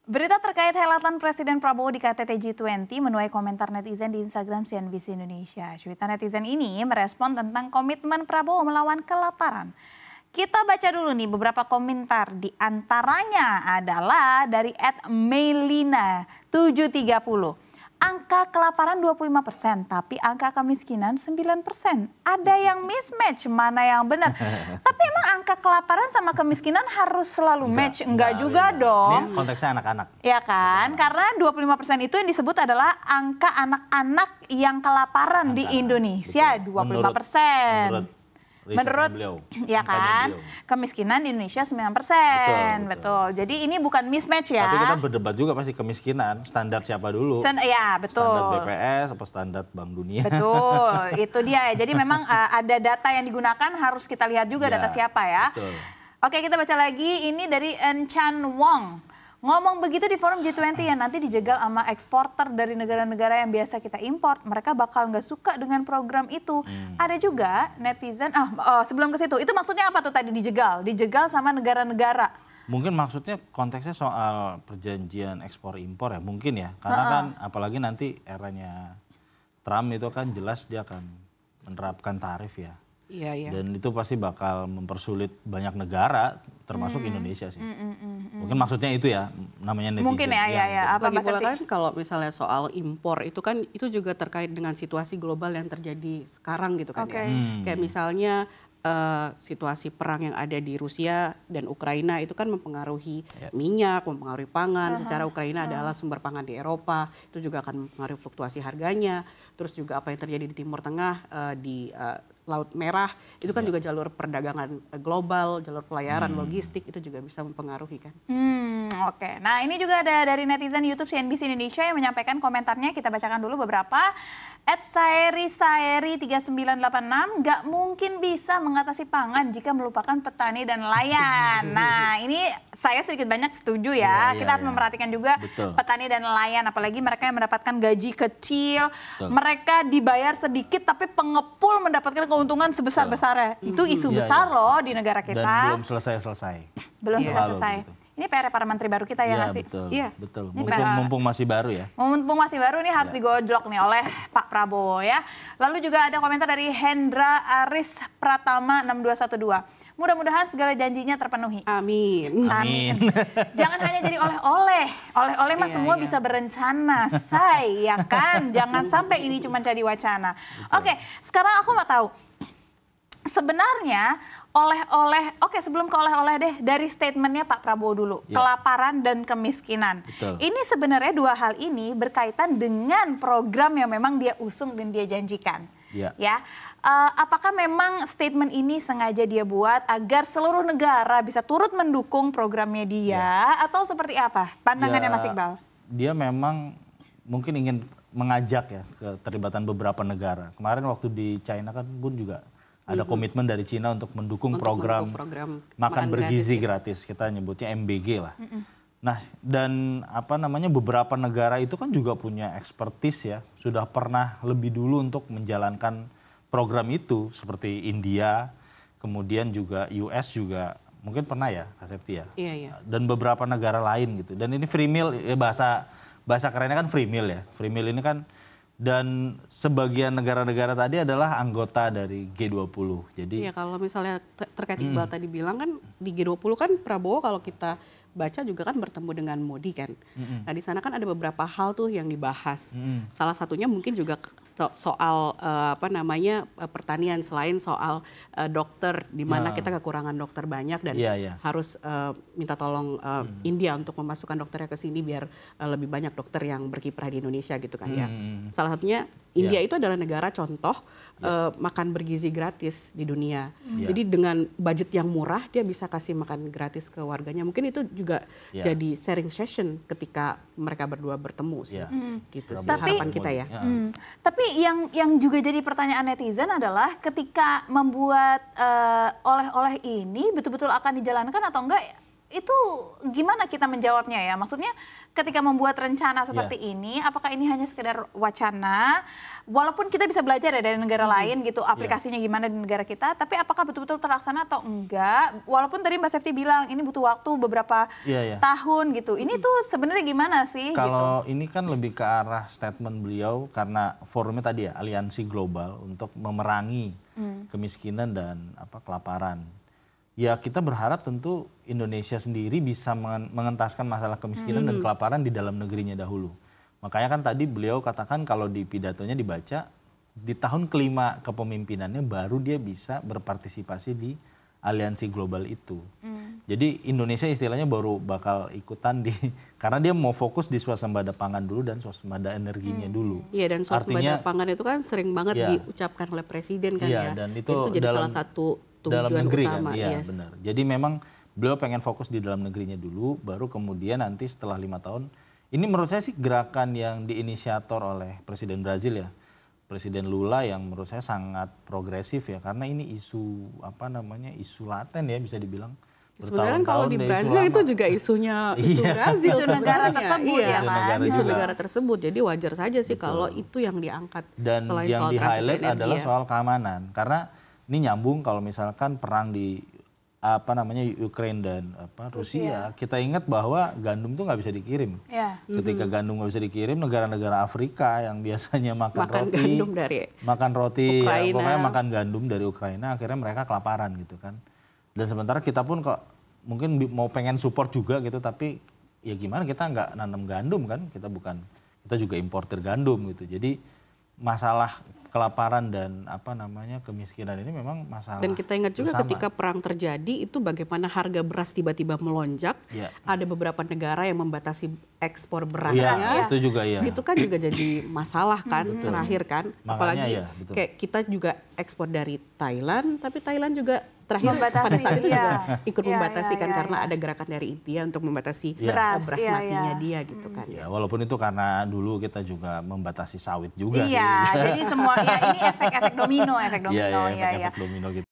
Berita terkait helatan Presiden Prabowo di KTT G20 menuai komentar netizen di Instagram CNBC Indonesia. Cuitan netizen ini merespon tentang komitmen Prabowo melawan kelaparan. Kita baca dulu nih beberapa komentar, di antaranya adalah dari @melina730. Angka kelaparan 25%, tapi angka kemiskinan 9%. Ada yang mismatch, mana yang benar. Tapi emang angka kelaparan sama kemiskinan harus selalu match? Enggak juga dong. Ini konteksnya anak-anak. Ya kan, karena 25% itu yang disebut adalah angka anak-anak yang kelaparan di Indonesia, 25%. Menurut ya kan, kemiskinan di Indonesia 9%. Betul. Jadi ini bukan mismatch ya. Tapi kita berdebat juga pasti kemiskinan, standar siapa dulu? Ya, betul. Standar BPS apa standar Bank Dunia? Betul, itu dia. Jadi memang ada data yang digunakan, harus kita lihat juga data siapa ya. Betul. Oke, kita baca lagi. Ini dari Enchan Wong. Ngomong begitu di forum G20 yang nanti dijegal sama eksporter dari negara-negara yang biasa kita import. Mereka bakal nggak suka dengan program itu. Ada juga netizen, sebelum ke situ, itu maksudnya apa tuh tadi dijegal? Dijegal sama negara-negara. Mungkin maksudnya konteksnya soal perjanjian ekspor impor ya, mungkin ya. Karena kan apalagi nanti eranya Trump itu kan jelas dia akan menerapkan tarif ya. Iya. Dan itu pasti bakal mempersulit banyak negara, termasuk Indonesia sih. Mungkin maksudnya itu ya, namanya netizen. Mungkin ya. Apa lagi pula kan kalau misalnya soal impor itu kan itu juga terkait dengan situasi global yang terjadi sekarang gitu kan ya. Kayak misalnya situasi perang yang ada di Rusia dan Ukraina itu kan mempengaruhi minyak, mempengaruhi pangan. Secara Ukraina adalah sumber pangan di Eropa, itu juga akan mempengaruhi fluktuasi harganya. Terus juga apa yang terjadi di Timur Tengah, di Laut Merah, itu kan juga jalur perdagangan global, jalur pelayaran logistik, itu juga bisa mempengaruhi kan. Oke. Nah, ini juga ada dari netizen YouTube CNBC Indonesia yang menyampaikan komentarnya. Kita bacakan dulu beberapa. @saeri3986, nggak mungkin bisa mengatasi pangan jika melupakan petani dan nelayan. Nah, ini saya sedikit banyak setuju ya. Kita harus memperhatikan juga petani dan nelayan, apalagi mereka yang mendapatkan gaji kecil, mereka dibayar sedikit tapi pengepul mendapatkan keuntungan sebesar-besarnya. Itu isu besar loh di negara kita. Dan belum selesai-selesai. Belum selesai. Gitu. Ini PR para menteri baru kita ya nggak sih? Betul. Mumpung masih baru ya. Mumpung masih baru nih harus digojlok nih oleh Pak Prabowo ya. Lalu juga ada komentar dari Hendra Aris Pratama 6212. Mudah-mudahan segala janjinya terpenuhi. Amin. Jangan hanya jadi oleh-oleh. Oleh-oleh mah semua bisa berencana, say, ya kan? Jangan sampai ini cuma jadi wacana. Oke, sekarang aku mau tahu. Sebenarnya oleh-oleh, sebelum ke oleh-oleh deh, dari statementnya Pak Prabowo dulu, kelaparan dan kemiskinan. Ini sebenarnya dua hal ini berkaitan dengan program yang memang dia usung dan dia janjikan. Ya, apakah memang statement ini sengaja dia buat agar seluruh negara bisa turut mendukung programnya dia, atau seperti apa pandangannya Mas Iqbal? Dia memang mungkin ingin mengajak ya keterlibatan beberapa negara. Kemarin waktu di China kan pun juga ada komitmen dari Cina untuk mendukung program makan bergizi gratis. Kita nyebutnya MBG lah. Nah, dan beberapa negara itu kan juga punya expertise ya. Sudah pernah lebih dulu untuk menjalankan program itu. Seperti India, kemudian juga US juga mungkin pernah ya, Kak Septi ya. Dan beberapa negara lain gitu. Dan ini free meal, ya bahasa kerennya kan free meal ya. Free meal ini kan, dan sebagian negara-negara tadi adalah anggota dari G20. Jadi kalau misalnya terkait Iqbal tadi bilang kan di G20 kan Prabowo kalau kita baca juga kan bertemu dengan Modi kan. Nah di sana kan ada beberapa hal tuh yang dibahas. Salah satunya mungkin juga soal pertanian, selain soal dokter, di mana kita kekurangan dokter banyak dan harus minta tolong India untuk memasukkan dokternya ke sini biar lebih banyak dokter yang berkiprah di Indonesia gitu kan ya. Salah satunya India itu adalah negara contoh makan bergizi gratis di dunia. Jadi dengan budget yang murah dia bisa kasih makan gratis ke warganya. Mungkin itu juga jadi sharing session ketika mereka berdua bertemu sih. Gitu sih harapan kita ya. Tapi yang juga jadi pertanyaan netizen adalah ketika membuat oleh-oleh ini betul-betul akan dijalankan atau enggak, itu gimana kita menjawabnya ya? Maksudnya ketika membuat rencana seperti ini, apakah ini hanya sekedar wacana? Walaupun kita bisa belajar ya dari negara lain gitu, aplikasinya gimana di negara kita, tapi apakah betul-betul terlaksana atau enggak? Walaupun tadi Mbak Septi bilang ini butuh waktu beberapa tahun gitu. Ini tuh sebenarnya gimana sih? Kalau ini kan lebih ke arah statement beliau karena forumnya tadi ya, aliansi global untuk memerangi kemiskinan dan kelaparan. Ya kita berharap tentu Indonesia sendiri bisa mengentaskan masalah kemiskinan dan kelaparan di dalam negerinya dahulu. Makanya kan tadi beliau katakan kalau di pidatonya dibaca, di tahun kelima kepemimpinannya baru dia bisa berpartisipasi di aliansi global itu. Jadi Indonesia istilahnya baru bakal ikutan karena dia mau fokus di swasembada pangan dulu dan swasembada energinya dulu. Iya, dan swasembada pangan itu kan sering banget diucapkan oleh presiden kan ya. Dan itu jadi salah satu dalam negeri utama, kan, iya benar. Jadi memang beliau pengen fokus di dalam negerinya dulu, baru kemudian nanti setelah 5 tahun, ini menurut saya sih gerakan yang diinisiator oleh Presiden Brazil ya, Presiden Lula yang menurut saya sangat progresif ya, karena ini isu isu laten ya bisa dibilang. Sebenarnya kan kalau di Brazil itu juga isunya Brazil, isu negara tersebut ya kan, isu negara tersebut. Jadi wajar saja sih kalau itu yang diangkat. Dan selain yang soal di-highlight adalah soal keamanan, karena ini nyambung kalau misalkan perang di Ukraina dan Rusia, kita ingat bahwa gandum tuh nggak bisa dikirim. Ketika gandum nggak bisa dikirim, negara-negara Afrika yang biasanya makan roti, pokoknya makan gandum dari Ukraina, akhirnya mereka kelaparan gitu kan. Dan sementara kita pun kok mungkin mau pengen support juga gitu, tapi ya gimana kita nggak nanam gandum kan, kita juga importir gandum gitu. Jadi masalah kelaparan dan kemiskinan ini memang masalah. Dan kita ingat juga ketika perang terjadi itu bagaimana harga beras tiba-tiba melonjak. Ada beberapa negara yang membatasi ekspor berasnya. Itu juga Itu kan juga jadi masalah kan terakhir kan. Apalagi kayak kita juga ekspor dari Thailand, tapi Thailand juga terakhir pada saat itu juga ikut membatasi kan karena ada gerakan dari India untuk membatasi beras matinya dia gitu kan. Ya, walaupun itu karena dulu kita juga membatasi sawit juga sih. Jadi semua ini efek domino, efek domino gitu.